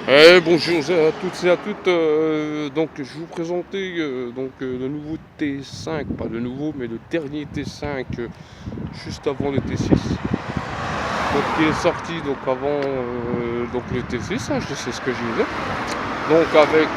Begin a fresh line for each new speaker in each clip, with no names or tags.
Bonjour à toutes et à toutes. Donc, je vais vous présenter le nouveau T5, pas le nouveau, mais le dernier T5 juste avant le T6. Donc, qui est sorti donc avant le T6, hein, je sais ce que je disais. Donc, avec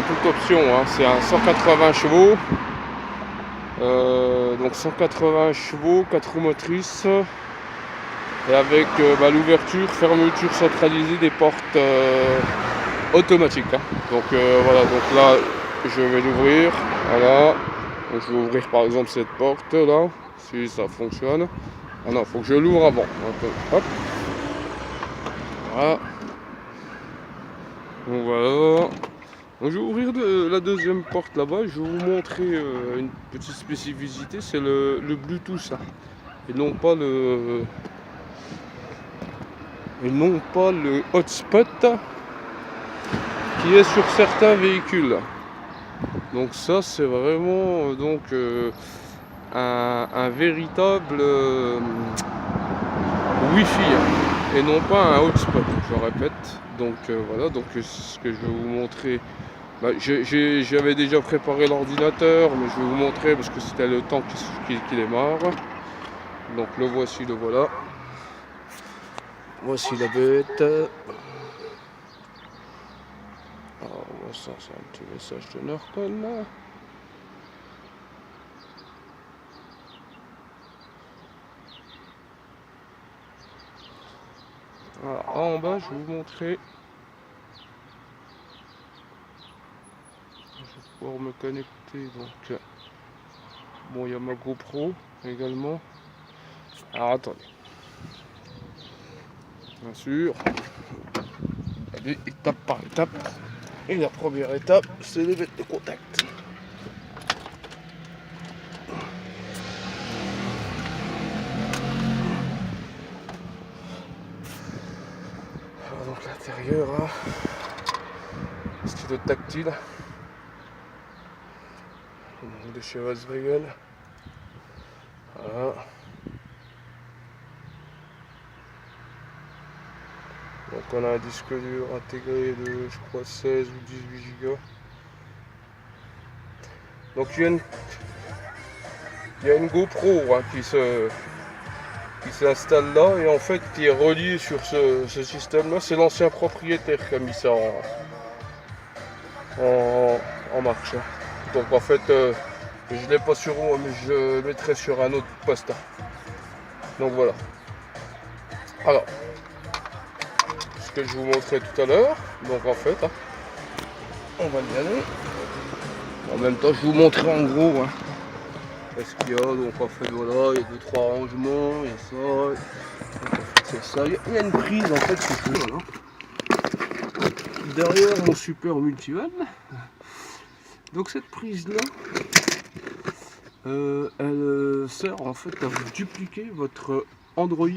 toute option, hein, c'est un 180 chevaux. Donc 180 chevaux, 4 roues motrices. Et avec l'ouverture, fermeture centralisée des portes automatiques. Hein. Donc voilà, donc là je vais l'ouvrir. Voilà. Donc, je vais ouvrir par exemple cette porte là, si ça fonctionne. Ah non, faut que je l'ouvre avant. Hop. Voilà. Donc voilà. Donc, je vais ouvrir la deuxième porte là-bas. Je vais vous montrer une petite spécificité, c'est le Bluetooth. Hein. Et non pas le hotspot qui est sur certains véhicules. Donc ça c'est vraiment un véritable Wi-Fi et non pas un hotspot, je répète. Donc voilà, donc ce que je vais vous montrer. J'avais déjà préparé l'ordinateur, mais je vais vous montrer parce que c'était le temps qu'il démarre. Donc le voici, le voilà. Voici la bête. Alors ça c'est un petit message de Norton. Alors en bas je vais vous montrer. Je vais pouvoir me connecter. Donc bon, il y a ma GoPro également. Alors attendez. Bien sûr. Allez, étape par étape. Et la première étape, c'est les mettre de contact. Alors donc l'intérieur, hein, stylo tactile de chez Volkswagen. Voilà. Donc on a un disque dur intégré de je crois 16 ou 18 Go. Donc il y a une GoPro hein, qui s'installe là et en fait qui est relié sur ce système là. C'est l'ancien propriétaire qui a mis ça en marche. Hein. Donc en fait je ne l'ai pas sur moi mais je le mettrai sur un autre poste. Hein. Donc voilà. Alors ce que je vous montrais tout à l'heure. Donc en fait hein, on va y aller. En même temps je vous montrer en gros hein, ce qu'il y a. Donc en fait voilà, il y a 2-3 rangements, il y a ça. Donc, en fait, c'est ça. Il y a une prise en fait c'est tout. Voilà. Derrière mon super multivan. Donc cette prise là elle sert en fait à vous dupliquer votre Android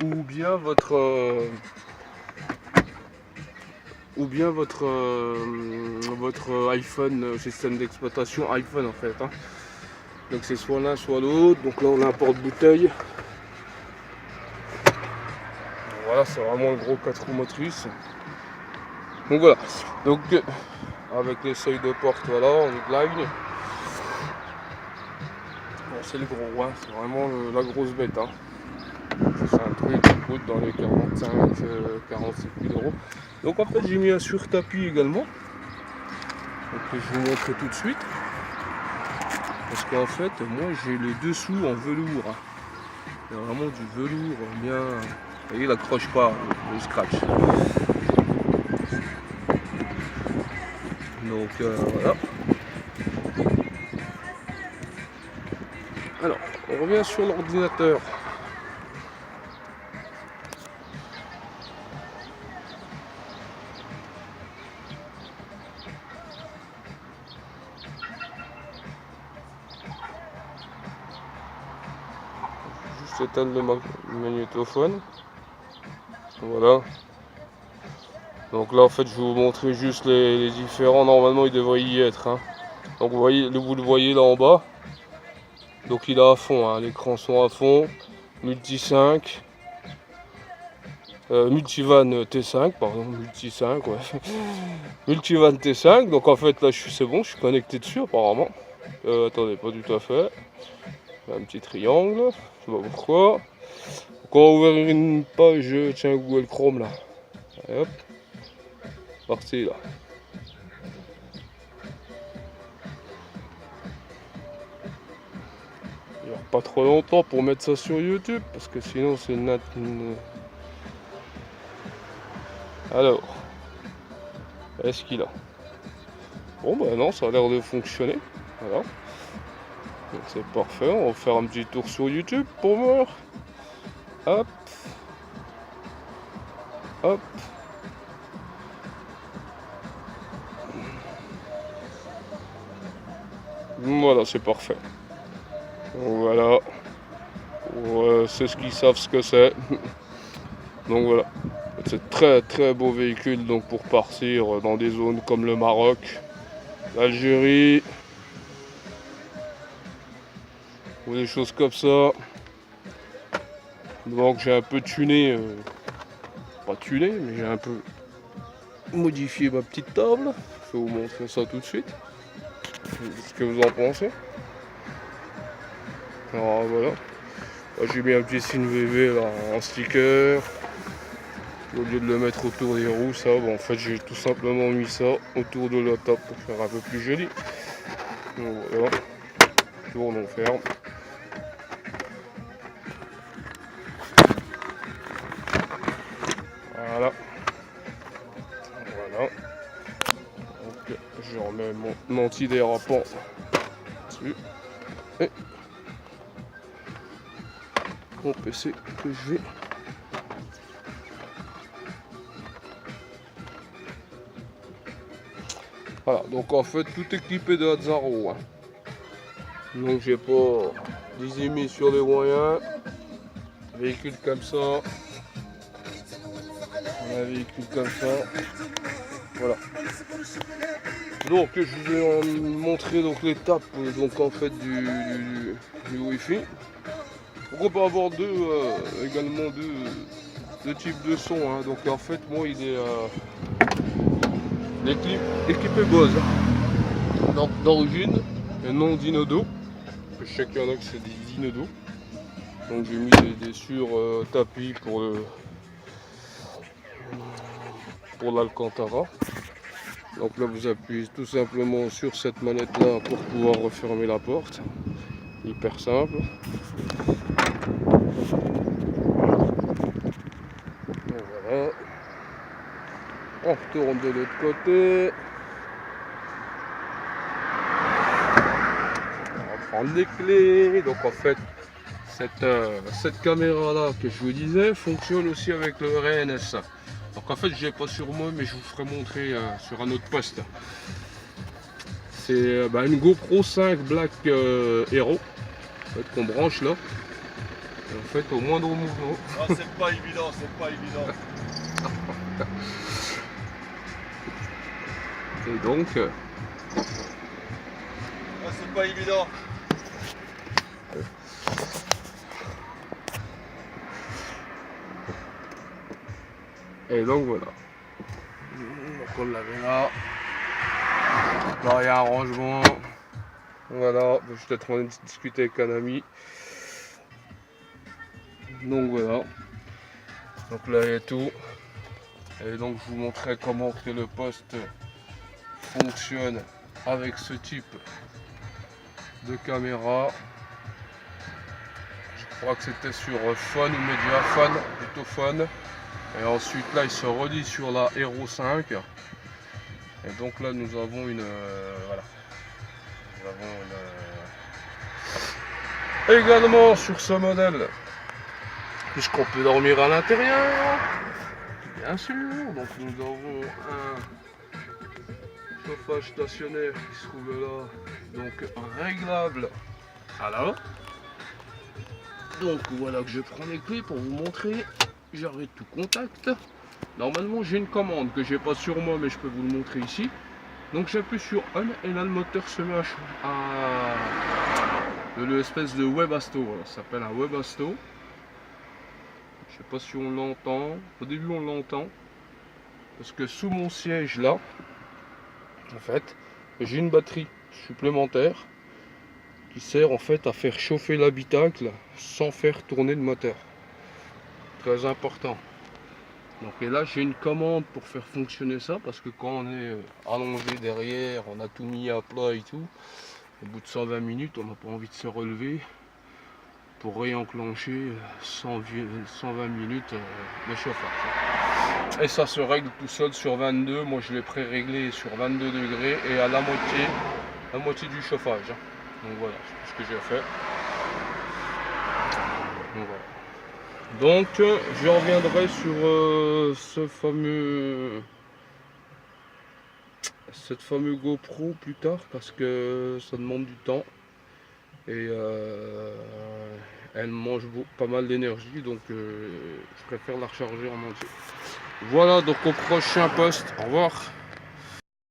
ou bien votre iPhone, système d'exploitation iPhone en fait. Hein. Donc c'est soit l'un soit l'autre. Donc là on a un porte-bouteille. Voilà, c'est vraiment le gros 4 roues motrices. Donc voilà. Donc avec les seuils de porte, voilà, on est blind. Bon, c'est le gros, hein, c'est vraiment la grosse bête. Hein. C'est un truc qui coûte dans les 45-47 000 euros. Donc en fait j'ai mis un sur-tapis également. Donc je vais vous montrer tout de suite. Parce qu'en fait moi j'ai les dessous en velours. Hein. Il y a vraiment du velours bien. Vous voyez, il accroche pas le scratch. Donc voilà. Alors, on revient sur l'ordinateur. Juste éteindre le magnétophone. Voilà. Donc là en fait je vais vous montrer juste les différents. Normalement il devrait y être. Hein. Donc vous le voyez là en bas. Donc il est à fond, hein. Les écrans sont à fond. Multi 5. Multivan T5, pardon, Multi 5, ouais. Multivan T5, donc en fait là c'est bon, je suis connecté dessus apparemment. Attendez, pas tout à fait. Un petit triangle, je sais pas pourquoi. Donc on va ouvrir une page, tiens, Google Chrome là. Et hop, parti là. Il n'y a pas trop longtemps pour mettre ça sur YouTube, parce que sinon c'est une... Alors, est-ce qu'il a? Bon bah non, ça a l'air de fonctionner. Voilà. Donc c'est parfait, on va faire un petit tour sur YouTube pour voir. Hop. Hop. Voilà, c'est parfait. Donc voilà. C'est ce qu'ils savent ce que c'est. Donc voilà. C'est très beau véhicule donc pour partir dans des zones comme le Maroc, l'Algérie ou des choses comme ça. Donc j'ai un peu tuné, pas tuné, mais j'ai un peu modifié ma petite table. Je vais vous montrer ça tout de suite. Ce que vous en pensez. Alors voilà. Là, j'ai mis un petit signe VV là, en sticker. Au lieu de le mettre autour des roues, ça, bon, en fait j'ai tout simplement mis ça autour de la table pour faire un peu plus joli. Donc voilà, tourne, on ferme. Voilà. Voilà. Donc je remets mon antidérapant dessus. Et mon PC que je vais. Voilà, donc en fait tout équipé de Hazzaro. Hein. Donc j'ai pas désimé sur les moyens. Véhicule comme ça. Un véhicule comme ça. Voilà. Donc je vous ai montré donc l'étape donc en fait du Wi-Fi. Donc on peut avoir également deux types de son. Hein. Donc en fait moi il est équipé Bose. Donc d'origine, un non Dinodo. Je sais qu'il y en a que c'est des Dinodo. Donc j'ai mis des sur tapis pour l'Alcantara. Donc là vous appuyez tout simplement sur cette manette là pour pouvoir refermer la porte. Hyper simple. Donc voilà. On retourne de l'autre côté. On va prendre les clés. Donc en fait cette caméra là que je vous disais fonctionne aussi avec le RNS. Donc en fait je l'ai pas sur moi mais je vous ferai montrer sur un autre poste. C'est une GoPro 5 Black Hero en fait, qu'on branche là. Et en fait au moindre mouvement.
Ah, c'est pas évident, c'est pas évident.
Et donc
Ah, c'est pas évident.
Et donc voilà. Donc on l'avait là. Là il y a un rangement. Voilà, je suis en train de discuter avec un ami. Donc voilà. Donc là il y a tout. Et donc je vous montrerai comment que le poste fonctionne avec ce type de caméra. Je crois que c'était sur Phone ou Mediaphone, plutôt Phone. Et ensuite là il se relie sur la Hero 5. Et donc là nous avons une voilà. Nous avons également sur ce modèle, puisqu'on peut dormir à l'intérieur, bien sûr. Donc nous avons un chauffage stationnaire qui se trouve là, donc réglable à la. Donc voilà que je prends les clés pour vous montrer. J'arrête tout contact. Normalement j'ai une commande que j'ai pas sur moi mais je peux vous le montrer ici. Donc j'appuie sur on et là le moteur se met à l'espèce de Webasto. Ça s'appelle un Webasto. Je sais pas si on l'entend. Au début on l'entend. Parce que sous mon siège là, en fait, j'ai une batterie supplémentaire qui sert en fait à faire chauffer l'habitacle sans faire tourner le moteur. Très important. Donc et là j'ai une commande pour faire fonctionner ça parce que quand on est allongé derrière, on a tout mis à plat et tout, au bout de 120 minutes on n'a pas envie de se relever pour réenclencher 120 minutes de chauffage. Et ça se règle tout seul sur 22, moi je l'ai pré-réglé sur 22 degrés et à la moitié du chauffage. Donc voilà, c'est tout ce que j'ai fait. Donc voilà. Donc je reviendrai sur cette fameuse GoPro plus tard parce que ça demande du temps et elle mange pas mal d'énergie, donc je préfère la recharger en entier. Voilà, donc au prochain post, au revoir.